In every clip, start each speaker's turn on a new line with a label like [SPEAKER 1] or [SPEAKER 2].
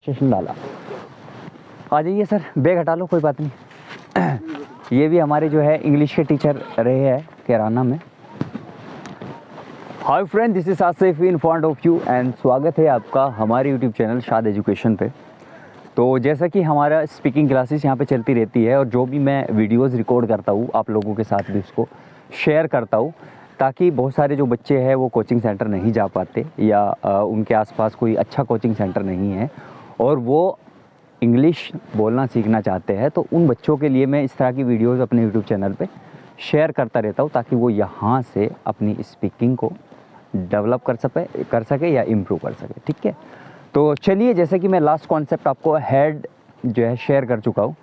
[SPEAKER 1] Session डाला। आ जाइए sir, bag हटा लो, कोई बात नहीं। ये भी हमारे जो है इंग्लिश के टीचर रहे हैं कैराना में। Hi friend, this is Asif in front of you and स्वागत है आपका हमारे यूट्यूब चैनल शाद एजुकेशन पे। तो जैसा कि हमारा स्पीकिंग क्लासेस यहाँ पे चलती रहती है और जो भी मैं वीडियोस रिकॉर्ड करता हूँ आप लोगों के साथ भी उसको शेयर करता हूँ, ताकि बहुत सारे जो बच्चे हैं वो कोचिंग सेंटर नहीं जा पाते या उनके आसपास कोई अच्छा कोचिंग सेंटर नहीं है और वो इंग्लिश बोलना सीखना चाहते हैं, तो उन बच्चों के लिए मैं इस तरह की वीडियोस अपने यूट्यूब चैनल पे शेयर करता रहता हूँ, ताकि वो यहाँ से अपनी स्पीकिंग को डेवलप कर सके या इम्प्रूव कर सके। ठीक है, तो चलिए, जैसे कि मैं लास्ट कॉन्सेप्ट आपको हेड जो है शेयर कर चुका हूँ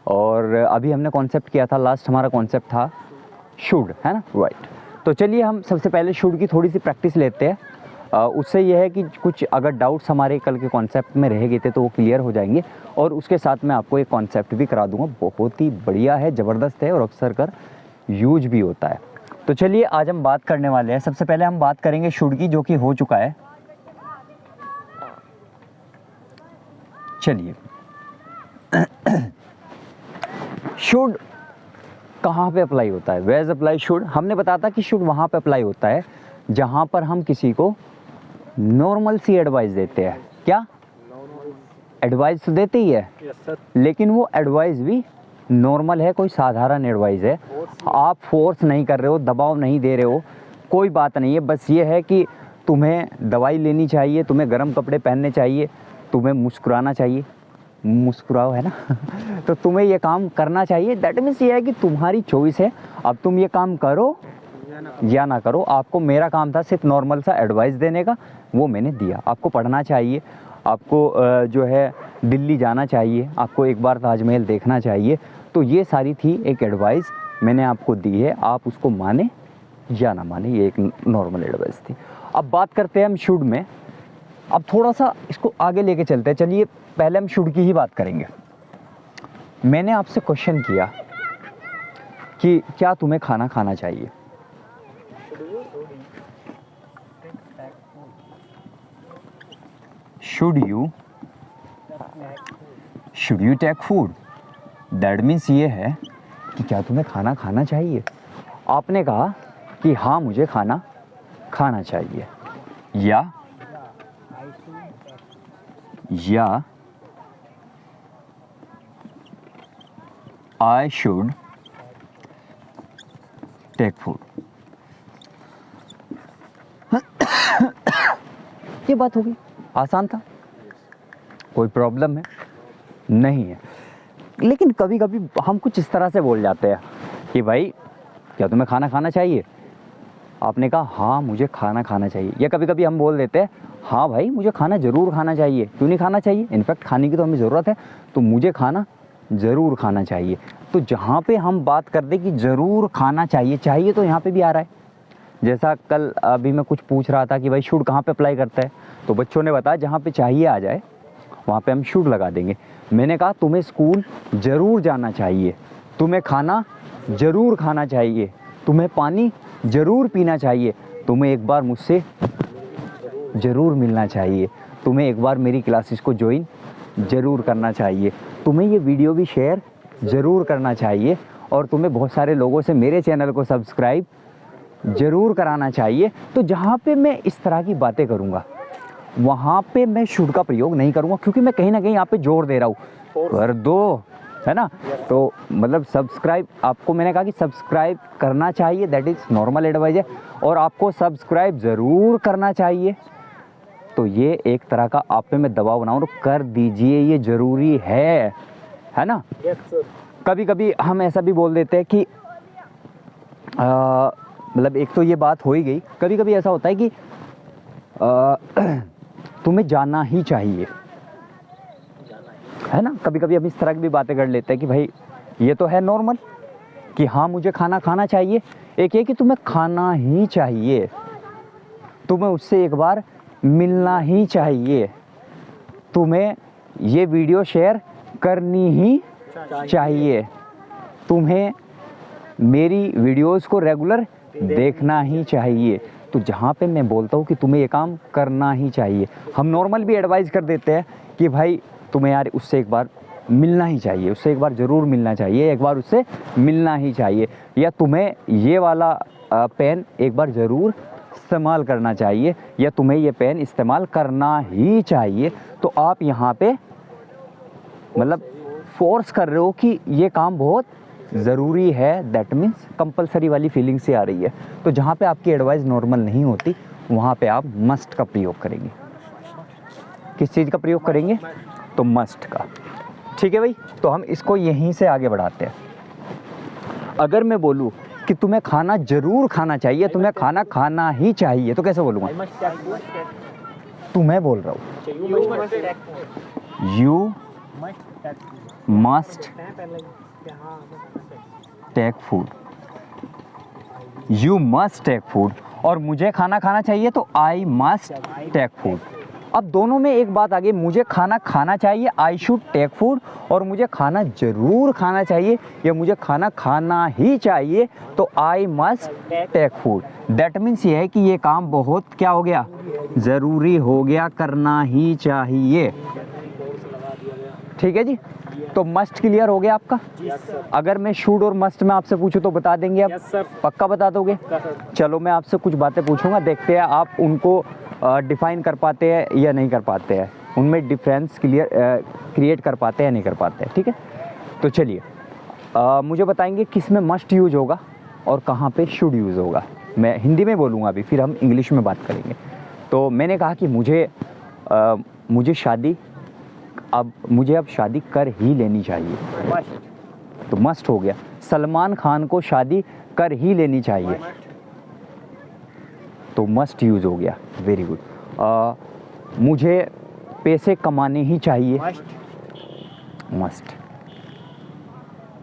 [SPEAKER 1] और अभी हमने कॉन्सेप्ट किया था, लास्ट हमारा कॉन्सेप्ट था शुड, है ना, राइट। तो चलिए हम सबसे पहले शुड की थोड़ी सी प्रैक्टिस लेते हैं। उससे यह है कि कुछ अगर डाउट्स हमारे कल के कॉन्सेप्ट में रह गए थे तो वो क्लियर हो जाएंगे और उसके साथ मैं आपको एक कॉन्सेप्ट भी करा दूंगा, बहुत ही बढ़िया है, ज़बरदस्त है और अक्सर कर यूज भी होता है। तो चलिए आज हम बात करने वाले हैं। सबसे पहले हम बात करेंगे शुड की, जो कि हो चुका है। चलिए शुड कहाँ पे अप्लाई होता है? Where apply should? हमने बताया था कि शुड वहाँ पे अप्लाई होता है जहाँ पर हम किसी को नॉर्मल सी एडवाइस देते हैं। क्या एडवाइस तो देते ही है, लेकिन वो एडवाइस भी नॉर्मल है, कोई साधारण एडवाइस है। आप फोर्स नहीं कर रहे हो, दबाव नहीं दे रहे हो, कोई बात नहीं है। बस ये है कि तुम्हें दवाई लेनी चाहिए, तुम्हें गर्म कपड़े पहनने चाहिए, तुम्हें मुस्कुराना चाहिए, मुस्कुराओ, है ना तो तुम्हें ये काम करना चाहिए। दैट मीन्स ये है कि तुम्हारी चॉइस है, अब तुम ये काम करो या ना करो। आपको, मेरा काम था सिर्फ नॉर्मल सा एडवाइस देने का, वो मैंने दिया। आपको पढ़ना चाहिए, आपको जो है दिल्ली जाना चाहिए, आपको एक बार ताजमहल देखना चाहिए, तो ये सारी थी एक एडवाइस मैंने आपको दी है। आप उसको माने या ना माने, ये एक नॉर्मल एडवाइस थी। अब बात करते हैं हम शुड में। अब थोड़ा सा इसको आगे लेके चलते हैं। चलिए पहले हम शुड की ही बात करेंगे। मैंने आपसे क्वेश्चन किया कि क्या तुम्हें खाना खाना चाहिए? Should you take food? That means ये है कि क्या तुम्हें खाना खाना चाहिए। आपने कहा कि हाँ मुझे खाना खाना चाहिए, या आई शुड टेक फूड। ये बात होगी, आसान था, कोई प्रॉब्लम है नहीं है। लेकिन कभी कभी हम कुछ इस तरह से बोल जाते हैं कि भाई क्या तुम्हें खाना खाना चाहिए? आपने कहा हाँ मुझे खाना खाना चाहिए। या कभी कभी हम बोल देते हैं हाँ भाई मुझे खाना ज़रूर खाना चाहिए। क्यों नहीं खाना चाहिए? इनफैक्ट खाने की तो हमें ज़रूरत है, तो मुझे खाना ज़रूर खाना चाहिए। तो जहाँ पे हम बात कर दें कि ज़रूर खाना चाहिए, चाहिए तो यहाँ पे भी आ रहा है। जैसा कल अभी मैं कुछ पूछ रहा था कि भाई शुड कहाँ पे अप्लाई करता है, तो बच्चों ने बताया जहाँ पे चाहिए आ जाए वहाँ पे हम शुड लगा देंगे। मैंने कहा तुम्हें स्कूल ज़रूर जाना चाहिए, तुम्हें खाना ज़रूर खाना चाहिए, तुम्हें पानी ज़रूर पीना चाहिए, तुम्हें एक बार मुझसे ज़रूर मिलना चाहिए, तुम्हें एक बार मेरी क्लासेस को ज्वाइन ज़रूर करना चाहिए, तुम्हें ये वीडियो भी शेयर ज़रूर करना चाहिए और तुम्हें बहुत सारे लोगों से मेरे चैनल को सब्सक्राइब ज़रूर कराना चाहिए। तो जहाँ पे मैं इस तरह की बातें करूँगा वहाँ पे मैं शुड का प्रयोग नहीं करूँगा, क्योंकि मैं कहीं ना कहीं यहाँ पे जोर दे रहा हूँ, कर दो, है ना। तो मतलब सब्सक्राइब, आपको मैंने कहा कि सब्सक्राइब करना चाहिए, दैट इज़ नॉर्मल एडवाइस है, और आपको सब्सक्राइब ज़रूर करना चाहिए। तो ये एक तरह का आप पे मैं दबाव बनाऊँ, तो कर दीजिए, ये ज़रूरी है ना। कभी कभी हम ऐसा भी बोल देते हैं कि मतलब एक तो ये बात हो ही गई, कभी कभी ऐसा होता है कि तुम्हें जाना ही चाहिए, है ना। कभी कभी हम इस तरह की भी बातें कर लेते हैं कि भाई ये तो है नॉर्मल कि हाँ मुझे खाना खाना चाहिए, एक ये कि तुम्हें खाना ही चाहिए, तुम्हें उससे एक बार मिलना ही चाहिए, तुम्हें ये वीडियो शेयर करनी ही चाहिए, तुम्हें मेरी वीडियोस को रेगुलर देखना ही चाहिए। तो जहाँ पे मैं बोलता हूँ कि तुम्हें ये काम करना ही चाहिए, हम नॉर्मल भी एडवाइस कर देते हैं कि भाई तुम्हें यार उससे एक बार मिलना ही चाहिए, उससे एक बार ज़रूर मिलना चाहिए, एक बार उससे मिलना ही चाहिए, या तुम्हें ये वाला पेन एक बार ज़रूर इस्तेमाल करना चाहिए, या तुम्हें ये पेन इस्तेमाल करना ही चाहिए, तो आप यहाँ पे मतलब फोर्स कर रहे हो कि ये काम बहुत ज़रूरी है। दैट मीन्स कंपलसरी वाली फीलिंग से आ रही है। तो जहाँ पे आपकी एडवाइस नॉर्मल नहीं होती वहाँ पे आप मस्ट का प्रयोग करेंगे। किस चीज़ का प्रयोग करेंगे? तो मस्ट का। ठीक है भाई, तो हम इसको यहीं से आगे बढ़ाते हैं। अगर मैं बोलूँ कि तुम्हें खाना ज़रूर खाना चाहिए, तुम्हें खाना खाना ही चाहिए, तो कैसे बोलूँगा? तुम्हें बोल रहा हूँ, you must take food, you must take food, और मुझे खाना खाना चाहिए तो आई मस्ट टेक फूड। अब दोनों में एक बात आ गई, मुझे खाना खाना चाहिए आई शुड टेक फूड, और मुझे खाना ज़रूर खाना चाहिए या मुझे खाना खाना ही चाहिए तो I must take food. That means ये है कि ये काम बहुत क्या हो गया? ज़रूरी हो गया, करना ही चाहिए। ठीक है जी, तो मस्ट क्लियर हो गया आपका? अगर मैं शुड और मस्ट में आपसे पूछूं तो बता देंगे आप? पक्का बता दोगे? चलो मैं आपसे कुछ बातें पूछूंगा, देखते हैं आप उनको डिफाइन कर पाते हैं या नहीं कर पाते हैं, उनमें डिफरेंस क्रिएट कर पाते हैं या नहीं कर पाते हैं। ठीक है, तो चलिए मुझे बताएंगे किस में मस्ट यूज होगा और कहाँ पे शुड यूज़ होगा। मैं हिंदी में बोलूँगा अभी, फिर हम इंग्लिश में बात करेंगे। तो मैंने कहा कि मुझे शादी कर ही लेनी चाहिए, तो मस्ट हो गया। सलमान खान को शादी कर ही लेनी चाहिए, तो मस्ट यूज़ हो गया। Very good. मुझे पैसे कमाने ही चाहिए, मस्ट।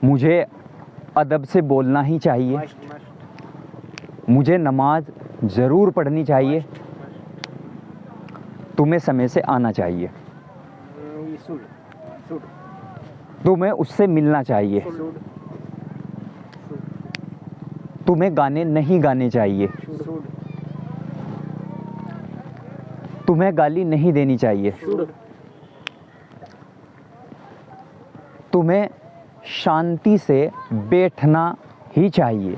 [SPEAKER 1] मुझे अदब से बोलना ही चाहिए, मुझे नमाज ज़रूर पढ़नी चाहिए, तुम्हें समय से आना चाहिए, तुम्हें उससे मिलना चाहिए, तुम्हें गाने नहीं गाने चाहिए, तुम्हें गाली नहीं देनी चाहिए, तुम्हें शांति से बैठना ही चाहिए,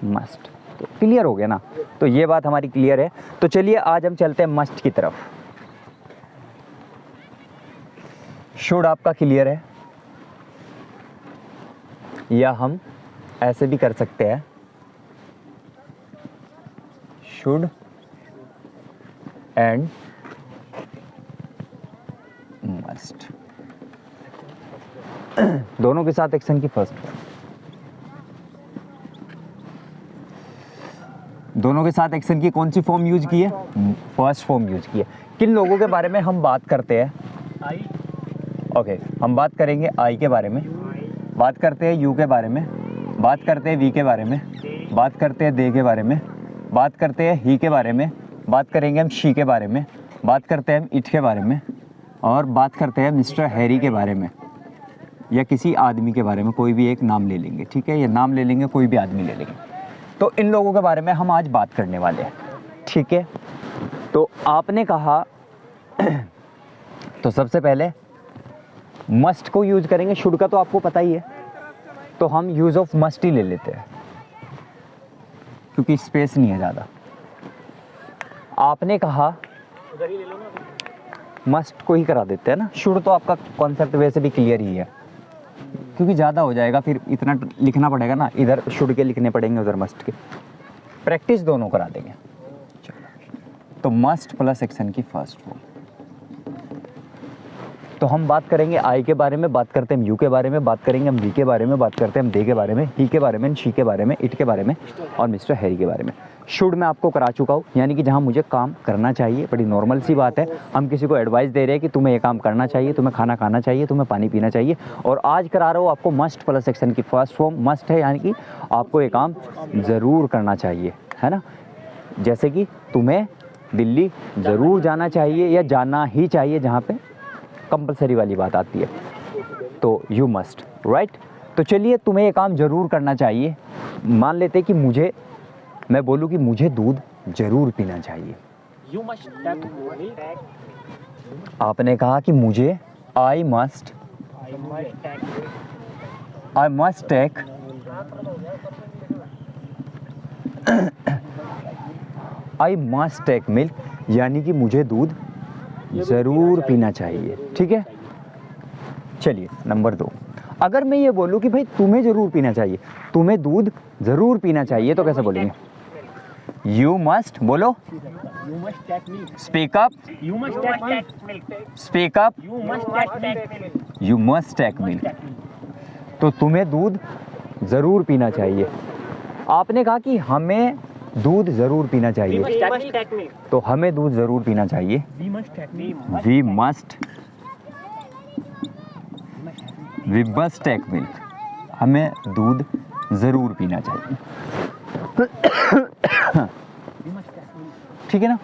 [SPEAKER 1] मस्ट। तो क्लियर हो गया ना? तो ये बात हमारी क्लियर है। तो चलिए आज हम चलते हैं मस्ट की तरफ। शुड आपका क्लियर है, या हम ऐसे भी कर सकते हैं, शुड एंड मस्ट, दोनों के साथ एक्शन की फर्स्ट, दोनों के साथ एक्शन की कौन सी फॉर्म यूज की है? फर्स्ट फॉर्म यूज की है। किन लोगों के बारे में हम बात करते हैं? ओके, हम बात करेंगे आई के बारे में, बात करते हैं यू के बारे में, बात करते हैं वी के बारे में, बात करते हैं दे के बारे में, बात करते हैं ही के बारे में, बात करेंगे हम शी के बारे में, बात करते हैं हम इट के बारे में, और बात करते हैं मिस्टर हैरी के बारे में, या किसी आदमी के बारे में। कोई भी एक नाम ले लेंगे, ठीक है? ये नाम ले लेंगे, कोई भी आदमी ले लेंगे। तो इन लोगों के बारे में हम आज बात करने वाले हैं, ठीक है? तो आपने कहा तो सबसे पहले मस्ट को यूज़ करेंगे, शुड का तो आपको पता ही है, तो हम यूज़ ऑफ मस्ट ही ले लेते हैं क्योंकि स्पेस नहीं है ज़्यादा। आपने कहा मस्ट को ही करा देते हैं ना, शुड तो आपका कॉन्सेप्ट वैसे भी क्लियर ही है, क्योंकि ज़्यादा हो जाएगा, फिर इतना लिखना पड़ेगा ना, इधर शुड के लिखने पड़ेंगे, उधर मस्ट के। प्रैक्टिस दोनों करा देंगे। तो मस्ट प्लस एक्शन की फर्स्ट फॉर्म। तो हम बात करेंगे आई के बारे में, बात करते हैं यू के बारे में, बात करेंगे हम वी के बारे में, बात करते हैं हम दे के बारे में, ही के बारे में, शी के बारे में, इट के बारे में, और मिस्टर हैरी के बारे में। शुड मैं आपको करा चुका हूँ, यानी कि जहाँ मुझे काम करना चाहिए, बड़ी नॉर्मल सी बात है। हम किसी को एडवाइस दे रहे हैं कि तुम्हें ये काम करना चाहिए, तुम्हें खाना खाना चाहिए, तुम्हें पानी पीना चाहिए, और आज करा रहा हूँ आपको मस्ट प्लस एक्शन की फर्स्ट फॉर्म। मस्ट है यानी कि आपको ये काम ज़रूर करना चाहिए, है ना? जैसे कि तुम्हें दिल्ली ज़रूर जाना चाहिए या जाना ही चाहिए, जहाँ पे कंपलसरी वाली बात आती है, तो यू मस्ट, राइट? तो चलिए, तुम्हें ये काम ज़रूर करना चाहिए। मान लेते कि मैं बोलूँ कि मुझे दूध ज़रूर पीना चाहिए, आपने कहा कि मुझे आई मस्ट टेक मिल्क, यानी कि मुझे दूध ज़रूर पीना चाहिए। ठीक है, चलिए नंबर 2, अगर मैं ये बोलूँ कि भाई तुम्हें ज़रूर पीना चाहिए, तुम्हें दूध ज़रूर पीना चाहिए, तो कैसे बोलेंगे? यू मस्ट, बोलो,
[SPEAKER 2] You must take milk.
[SPEAKER 1] Speak up,
[SPEAKER 2] You must take milk.
[SPEAKER 1] Speak up,
[SPEAKER 2] You must take milk.
[SPEAKER 1] You must take milk. तो तुम्हें दूध ज़रूर पीना चाहिए। आपने कहा कि हमें दूध ज़रूर पीना चाहिए,
[SPEAKER 2] We must take milk.
[SPEAKER 1] तो हमें दूध ज़रूर पीना चाहिए।
[SPEAKER 2] We must take milk.
[SPEAKER 1] We must take milk, हमें दूध ज़रूर पीना चाहिए।
[SPEAKER 2] We must take milk.
[SPEAKER 1] ठीक है ना,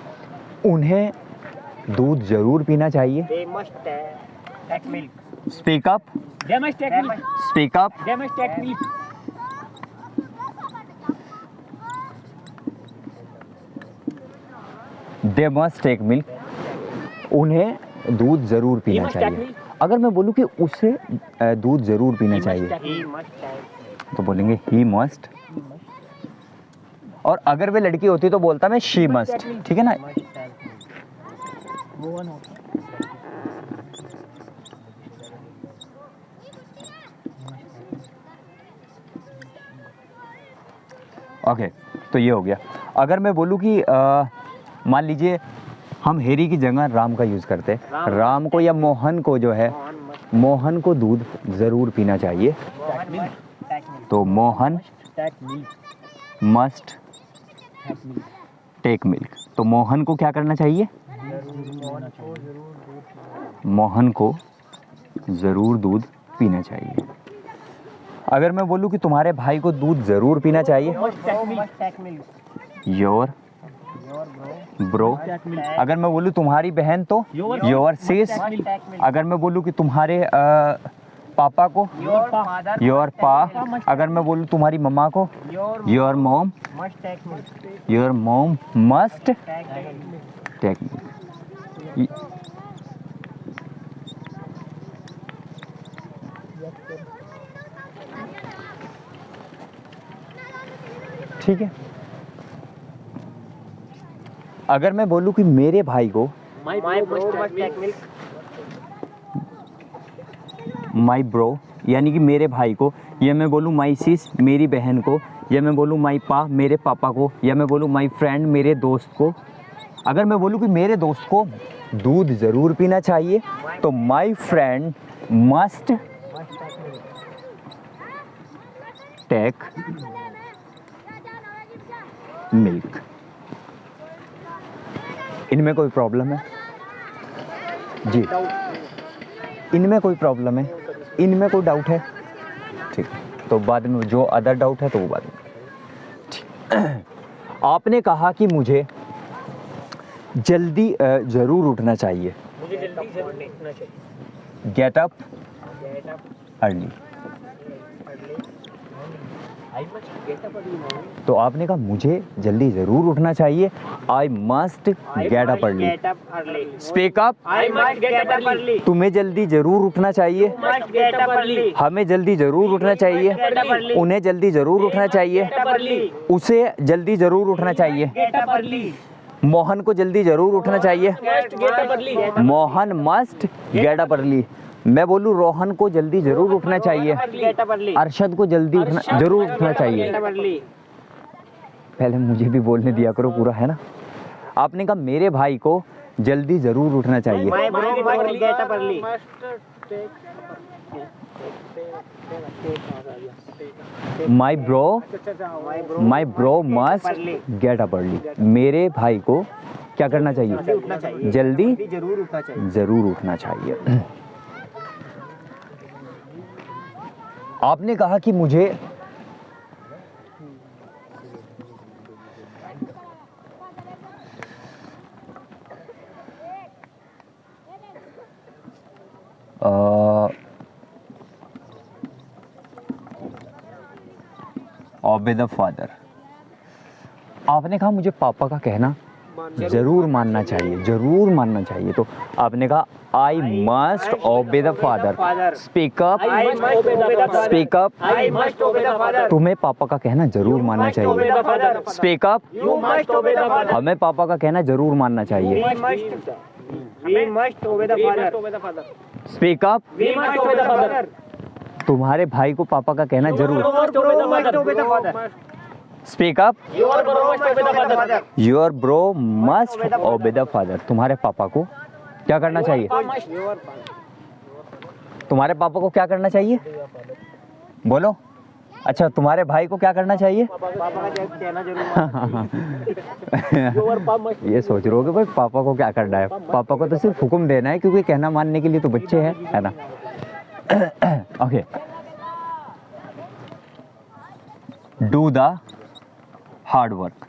[SPEAKER 1] उन्हें दूध ज़रूर पीना चाहिए।
[SPEAKER 2] They must take milk.
[SPEAKER 1] Speak up,
[SPEAKER 2] They must take milk.
[SPEAKER 1] Speak up,
[SPEAKER 2] They must take milk.
[SPEAKER 1] They must take milk, उन्हें दूध ज़रूर पीना
[SPEAKER 2] must take
[SPEAKER 1] चाहिए।
[SPEAKER 2] milk.
[SPEAKER 1] अगर मैं बोलूँ कि उसे दूध ज़रूर पीना
[SPEAKER 2] He must
[SPEAKER 1] चाहिए,
[SPEAKER 2] take. He must take.
[SPEAKER 1] तो बोलेंगे ही मस्ट। और अगर वे लड़की होती तो बोलता मैं शी मस्ट। ठीक है ना,
[SPEAKER 2] Must take milk. Go on.
[SPEAKER 1] Okay, तो ये हो गया। अगर मैं बोलूँ कि मान लीजिए हम हेरी की जगह राम का यूज़ करते हैं, राम को या मोहन को जो है,
[SPEAKER 2] Mohan must
[SPEAKER 1] मोहन को दूध ज़रूर पीना चाहिए,
[SPEAKER 2] take milk. Take milk.
[SPEAKER 1] तो Mohan
[SPEAKER 2] Take milk.
[SPEAKER 1] Must
[SPEAKER 2] Take milk.
[SPEAKER 1] Take milk. तो मोहन को क्या करना चाहिए? मोहन को ज़रूर दूध पीना चाहिए। अगर मैं बोलूँ कि तुम्हारे भाई को दूध ज़रूर पीना चाहिए,
[SPEAKER 2] Must take milk. Take milk.
[SPEAKER 1] Your
[SPEAKER 2] Your bro.
[SPEAKER 1] Bro.
[SPEAKER 2] Take milk.
[SPEAKER 1] अगर मैं बोलूँ तुम्हारी बहन तो योर सिस।
[SPEAKER 2] Take milk.
[SPEAKER 1] अगर मैं बोलूँ कि तुम्हारे पापा को
[SPEAKER 2] Your father.
[SPEAKER 1] योर पा। अगर मैं बोलूँ तुम्हारी मम्मा को
[SPEAKER 2] Your
[SPEAKER 1] your mom,
[SPEAKER 2] must take milk.
[SPEAKER 1] Your mom must
[SPEAKER 2] Take milk.
[SPEAKER 1] Take milk. ठीक है, अगर मैं बोलूँ कि मेरे भाई को
[SPEAKER 2] My bro must take milk.
[SPEAKER 1] My bro, यानी कि मेरे भाई को, या मैं बोलूँ माई सिस मेरी बहन को, या मैं बोलूँ माई पा मेरे पापा को, या मैं बोलूँ माई फ्रेंड मेरे दोस्त को। अगर मैं बोलूँ कि मेरे दोस्त को दूध ज़रूर पीना चाहिए, तो my friend must take milk. इनमें कोई प्रॉब्लम है जी? इनमें कोई प्रॉब्लम है? इनमें कोई डाउट है? ठीक, तो बाद में जो अदर डाउट है तो वो बाद में। ठीक। आपने कहा कि मुझे जल्दी ज़रूर उठना चाहिए,
[SPEAKER 2] मुझे जल्दी से उठना चाहिए।
[SPEAKER 1] Get up
[SPEAKER 2] Get up
[SPEAKER 1] early.
[SPEAKER 2] early. I must get up early morning.
[SPEAKER 1] तो आपने कहा मुझे जल्दी ज़रूर उठना चाहिए, I must get up early.
[SPEAKER 2] Get up early.
[SPEAKER 1] Speak up,
[SPEAKER 2] I must get up early.
[SPEAKER 1] तुम्हें जल्दी ज़रूर उठना चाहिए,
[SPEAKER 2] Must get up early.
[SPEAKER 1] हमें जल्दी ज़रूर उठना चाहिए,
[SPEAKER 2] Get up early.
[SPEAKER 1] उन्हें जल्दी ज़रूर उठना चाहिए,
[SPEAKER 2] Get up early.
[SPEAKER 1] उसे जल्दी ज़रूर उठना चाहिए,
[SPEAKER 2] Get up early.
[SPEAKER 1] मोहन को जल्दी ज़रूर उठना चाहिए,
[SPEAKER 2] Must get up early.
[SPEAKER 1] Mohan must get up early. मैं बोलूँ रोहन को जल्दी ज़रूर उठना चाहिए,
[SPEAKER 2] Get up early.
[SPEAKER 1] अरशद को जल्दी उठना ज़रूर उठना चाहिए।
[SPEAKER 2] Get up early.
[SPEAKER 1] पहले मुझे भी बोलने दिया करो पूरा, है ना। आपने कहा मेरे भाई को जल्दी ज़रूर उठना चाहिए,
[SPEAKER 2] My bro must get up early.
[SPEAKER 1] My bro must get up early. मेरे भाई को क्या करना चाहिए? जल्दी
[SPEAKER 2] जरूर उठना चाहिए।
[SPEAKER 1] ज़रूर उठना चाहिए। आपने कहा कि मुझे ओबे द फादर। आपने कहा मुझे पापा का कहना जरूर मानना चाहिए, जरूर मानना चाहिए। तो आपने कहा I must obey the father. Speak up, speak up. तुम्हें पापा का कहना जरूर मानना चाहिए। स्पीक अप, हमें पापा का कहना जरूर मानना चाहिए। स्पीक अप, तुम्हारे भाई को पापा का कहना जरूर। Speak up, your bro must obey the father. तुम्हारे पापा को क्या करना चाहिए? तुम्हारे पापा को क्या करना चाहिए? बोलो। अच्छा, तुम्हारे भाई को क्या करना चाहिए? ये सोच रहे हो कि भाई पापा को क्या करना है? पापा को तो सिर्फ हुक्म देना है, क्योंकि कहना मानने के लिए तो बच्चे हैं, है ना? Okay, do the hard work.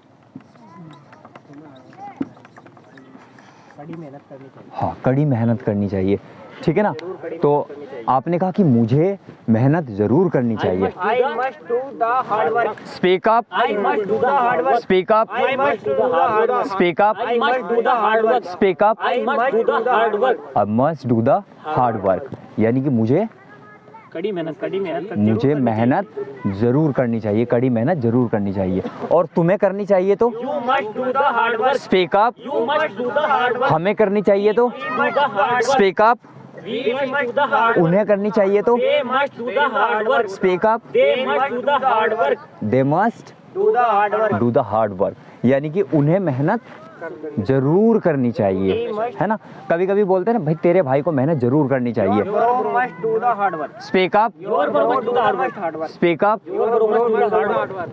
[SPEAKER 2] कड़ी मेहनत करनी चाहिए।
[SPEAKER 1] हाँ, कड़ी मेहनत करनी चाहिए, ठीक है ना? तो आपने कहा कि मुझे मेहनत जरूर करनी चाहिए।
[SPEAKER 2] I must do the hard work.
[SPEAKER 1] Speak up,
[SPEAKER 2] I must do the hard work.
[SPEAKER 1] Speak up,
[SPEAKER 2] I must do the hard work.
[SPEAKER 1] Speak up,
[SPEAKER 2] I must do the hard work.
[SPEAKER 1] Speak up.
[SPEAKER 2] I must do the hard work.
[SPEAKER 1] I must do the hard work, यानी कि मुझे
[SPEAKER 2] कड़ी मेहनत
[SPEAKER 1] मुझे मेहनत जरूर करनी चाहिए, कड़ी मेहनत जरूर करनी चाहिए। और तुम्हें करनी चाहिए तो
[SPEAKER 2] You must do the hard work.
[SPEAKER 1] Speak up,
[SPEAKER 2] You must do the hard work.
[SPEAKER 1] हमें करनी चाहिए तो
[SPEAKER 2] Do the hard work.
[SPEAKER 1] Speak up,
[SPEAKER 2] We must do the hard work.
[SPEAKER 1] उन्हें करनी चाहिए तो
[SPEAKER 2] They must do the hard work.
[SPEAKER 1] Speak up,
[SPEAKER 2] They must do the hard work.
[SPEAKER 1] They must
[SPEAKER 2] Do the hard work.
[SPEAKER 1] Do the hard work, यानी कि उन्हें मेहनत जरूर करनी चाहिए, है ना? कभी कभी बोलते हैं ना, भाई तेरे भाई को मेहनत जरूर करनी चाहिए।
[SPEAKER 2] Bro must do the hard work.
[SPEAKER 1] Speak up,
[SPEAKER 2] Your bro must do the hard work.
[SPEAKER 1] Speak up.
[SPEAKER 2] Your bro must do the hard work.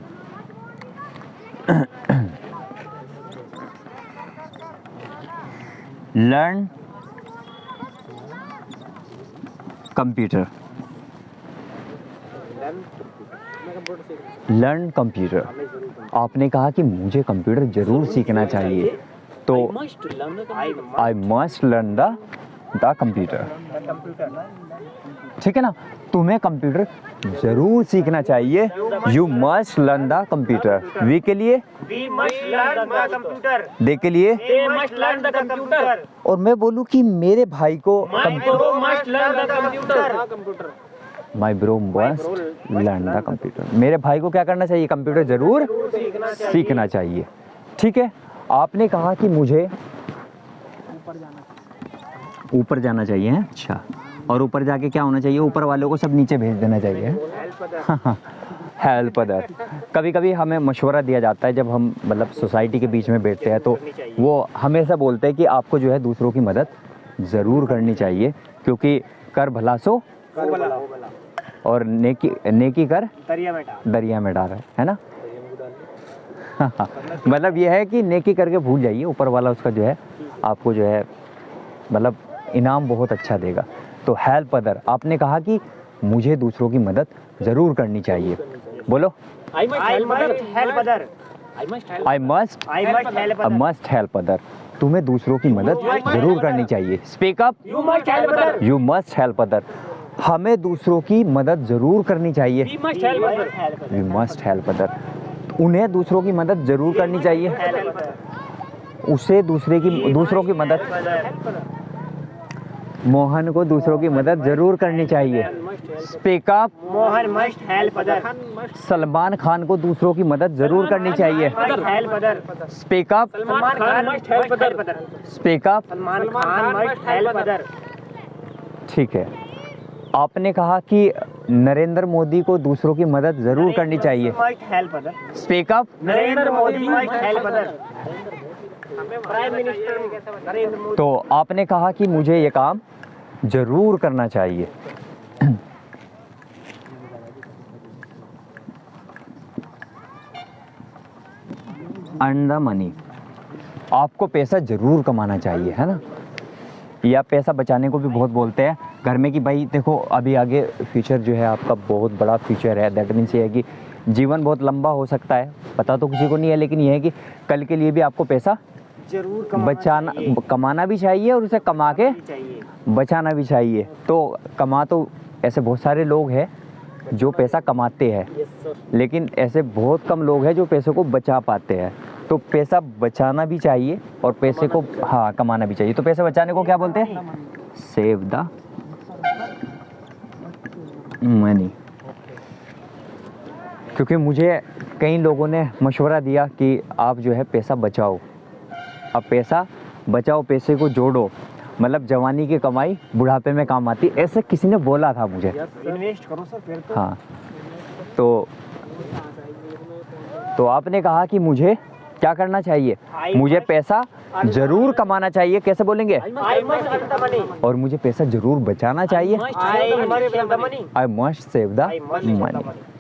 [SPEAKER 1] Learn computer, learn computer. आपने कहा कि मुझे कंप्यूटर जरूर सीखना चाहिए, तो I must learn the computer, ठीक है ना? तुम्हें कंप्यूटर जरूर सीखना चाहिए। You must learn the computer. We के लिए,
[SPEAKER 2] We must learn the computer.
[SPEAKER 1] दे के लिए,
[SPEAKER 2] They must learn the computer.
[SPEAKER 1] और मैं बोलूँ कि मेरे भाई को
[SPEAKER 2] My bro must learn the computer.
[SPEAKER 1] My bro must learn the computer. मेरे भाई को क्या करना चाहिए? कंप्यूटर जरूर सीखना चाहिए, ठीक है? आपने कहा कि मुझे ऊपर जाना चाहिए, है? अच्छा, और ऊपर जाके क्या होना चाहिए? ऊपर वालों को सब नीचे भेज देना चाहिए। Help other. कभी कभी हमें मशवरा दिया जाता है, जब हम मतलब सोसाइटी के बीच में बैठते हैं, तो वो हमेशा बोलते हैं कि आपको जो है दूसरों की मदद ज़रूर करनी चाहिए, क्योंकि कर भला सो और नेकी कर दरिया में डाल, है ना? मतलब ये है कि नेकी करके भूल जाइए, ऊपर वाला उसका जो है आपको जो है मतलब इनाम बहुत अच्छा देगा। तो हेल्प अदर। आपने कहा कि मुझे दूसरों की मदद ज़रूर करनी चाहिए। बोलो।
[SPEAKER 2] I must help other.
[SPEAKER 1] I must help other. तुम्हें दूसरों की मदद जरूर करनी चाहिए। Speak up,
[SPEAKER 2] You must help other.
[SPEAKER 1] You must help other. हमें दूसरों की मदद जरूर करनी चाहिए।
[SPEAKER 2] We must help other.
[SPEAKER 1] We must help other. उन्हें दूसरों की मदद जरूर करनी चाहिए। उसे दूसरों की मदद, मोहन को दूसरों की मदद जरूर करनी चाहिए। Speak up,
[SPEAKER 2] Mohan must help other.
[SPEAKER 1] Salman Khan को दूसरों की मदद जरूर करनी चाहिए।
[SPEAKER 2] Must help other.
[SPEAKER 1] Speak up,
[SPEAKER 2] Salman Khan must help other.
[SPEAKER 1] Speak up.
[SPEAKER 2] Salman Khan must help other.
[SPEAKER 1] ठीक है। आपने कहा कि नरेंद्र मोदी को दूसरों की मदद जरूर करनी चाहिए।
[SPEAKER 2] Must help other.
[SPEAKER 1] Speak up.
[SPEAKER 2] Narendra Modi must help other. Prime minister Narendra Modi.
[SPEAKER 1] तो आपने कहा कि मुझे ये काम जरूर करना चाहिए। Earn the money. आपको पैसा जरूर कमाना चाहिए, है ना? या पैसा बचाने को भी बहुत बोलते हैं घर में कि भाई देखो अभी आगे फ्यूचर जो है आपका बहुत बड़ा फ्यूचर है। दैट मीन्स ये है कि जीवन बहुत लंबा हो सकता है, पता तो किसी को नहीं है, लेकिन ये है कि कल के लिए भी आपको पैसा
[SPEAKER 2] जरूर
[SPEAKER 1] कमाना भी चाहिए और उसे कमा के
[SPEAKER 2] चाहिए।
[SPEAKER 1] बचाना भी चाहिए। तो कमा तो ऐसे बहुत सारे लोग हैं जो पैसा कमाते हैं, लेकिन ऐसे बहुत कम लोग हैं जो पैसों को बचा पाते हैं। तो पैसा बचाना भी चाहिए और पैसे को हाँ कमाना भी चाहिए। तो पैसे बचाने को क्या बोलते हैं? Save the money. क्योंकि मुझे कई लोगों ने मशवरा दिया कि आप जो है पैसा बचाओ, अब पैसा बचाओ, पैसे को जोड़ो, मतलब जवानी की कमाई बुढ़ापे में काम आती, ऐसे किसी ने बोला था मुझे।
[SPEAKER 2] इन्वेस्ट करो सर फिर तो।
[SPEAKER 1] हाँ, तो आपने कहा कि मुझे क्या करना चाहिए? मुझे पैसा जरूर कमाना चाहिए। कैसे बोलेंगे?
[SPEAKER 2] I must earn the money.
[SPEAKER 1] और मुझे पैसा जरूर बचाना चाहिए।
[SPEAKER 2] I must save the money.
[SPEAKER 1] I must save the
[SPEAKER 2] I must save the
[SPEAKER 1] money.
[SPEAKER 2] money.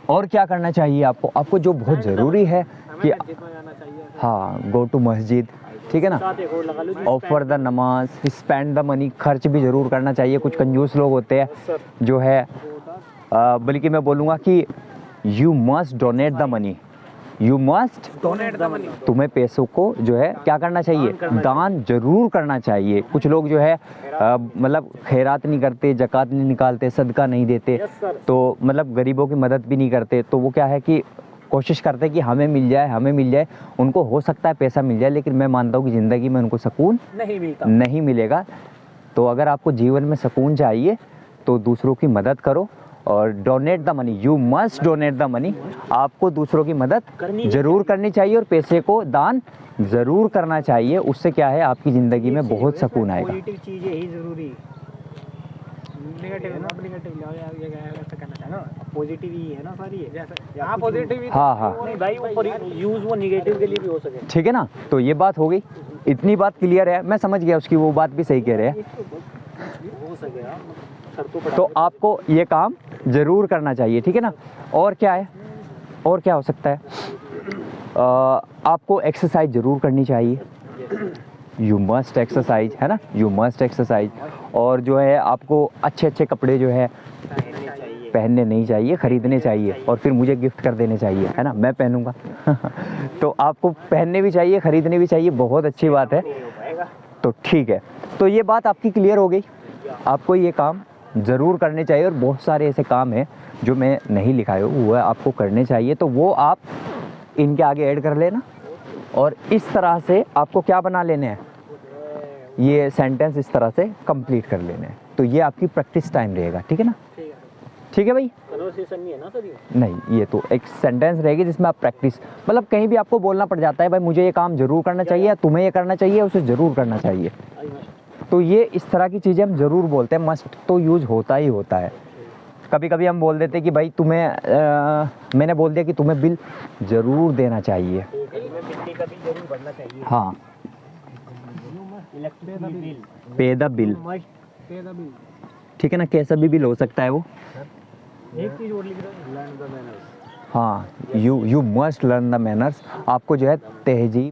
[SPEAKER 1] और क्या करना चाहिए आपको? आपको जो बहुत ज़रूरी है कि हाँ, गो टू मस्जिद, ठीक है ना,
[SPEAKER 2] साथ एक और लगा लो जी।
[SPEAKER 1] ऑफर द नमाज, स्पेंड द मनी, खर्च भी ज़रूर करना चाहिए। कुछ कंजूस लोग होते हैं जो है बल्कि मैं बोलूँगा कि you must donate the money, you must
[SPEAKER 2] donate the money.
[SPEAKER 1] तुम्हें पैसों को जो है क्या करना चाहिए? दान जरूर करना चाहिए। कुछ लोग जो है मतलब खैरात नहीं करते, ज़कात नहीं निकालते, सदका नहीं देते, तो मतलब गरीबों की मदद भी नहीं करते। तो वो क्या है कि कोशिश करते हैं कि हमें मिल जाए, हमें मिल जाए। उनको हो सकता है पैसा मिल जाए, लेकिन मैं मानता हूँ कि ज़िंदगी में उनको सुकून नहीं मिलेगा। तो अगर आपको जीवन में सुकून चाहिए तो दूसरों की मदद करो और donate the money, you must donate the money. आपको दूसरों की मदद जरूर करनी चाहिए और पैसे को दान ज़रूर करना चाहिए। उससे क्या है, आपकी ज़िंदगी में बहुत सुकून आएगा।
[SPEAKER 2] पॉजिटिव चीजें ही जरूरी, नेगेटिव है ना, नेगेटिव ये ऐसा करना है ना, पॉजिटिव ही है ना सारी है। जैसे हां पॉजिटिव ही,
[SPEAKER 1] हाँ हाँ
[SPEAKER 2] नहीं भाई ऊपर यूज वो नेगेटिव के लिए भी हो सके।
[SPEAKER 1] ठीक है ना। तो ये बात हो गई, इतनी बात क्लियर है। मैं समझ गया उसकी, वो बात भी सही कह रहे हैं।
[SPEAKER 2] हो सके
[SPEAKER 1] तो आपको ये काम ज़रूर करना चाहिए, ठीक है ना। और क्या है, और क्या हो सकता है? आपको एक्सरसाइज ज़रूर करनी चाहिए। यू मस्ट एक्सरसाइज, है ना, यू मस्ट एक्सरसाइज। और जो है आपको अच्छे अच्छे कपड़े जो है पहनने नहीं चाहिए, ख़रीदने चाहिए और फिर मुझे गिफ्ट कर देने चाहिए, है ना, मैं पहनूंगा। तो आपको पहनने भी चाहिए, ख़रीदने भी चाहिए, बहुत अच्छी बात है। तो ठीक है, तो ये बात आपकी क्लियर हो गई। आपको ये काम ज़रूर करने चाहिए और बहुत सारे ऐसे काम हैं जो मैं नहीं लिखाए हूँ, वो आपको करने चाहिए। तो वो आप इनके आगे ऐड कर लेना और इस तरह से आपको क्या बना लेने हैं, ये सेंटेंस इस तरह से कंप्लीट कर लेने हैं। तो ये आपकी प्रैक्टिस टाइम रहेगा, ठीक है ना। ठीक है भाई,
[SPEAKER 2] कन्वर्सेशन नहीं है ना सर ये?
[SPEAKER 1] नहीं, ये तो एक सेंटेंस रहेगी जिसमें आप प्रैक्टिस, मतलब कहीं भी आपको बोलना पड़ जाता है भाई मुझे ये काम ज़रूर करना चाहिए या तुम्हें ये करना चाहिए, उसे ज़रूर करना चाहिए। तो ये इस तरह की चीज़ें हम ज़रूर बोलते हैं। मस्ट तो यूज़ होता ही होता है। कभी कभी हम बोल देते हैं कि भाई तुम्हें मैंने बोल दिया कि तुम्हें बिल ज़रूर देना चाहिए।
[SPEAKER 2] बिजली का बिल जरूर भरना चाहिए।
[SPEAKER 1] हाँ,
[SPEAKER 2] इलेक्ट्रिसिटी बिल,
[SPEAKER 1] पे the bill,
[SPEAKER 2] must pay the bill.
[SPEAKER 1] ठीक है ना, कैसा भी बिल हो सकता है वो।
[SPEAKER 2] एक चीज और लिख दो, लर्न द मैनर्स।
[SPEAKER 1] हाँ, you must learn the manners. आपको जो है तहजीब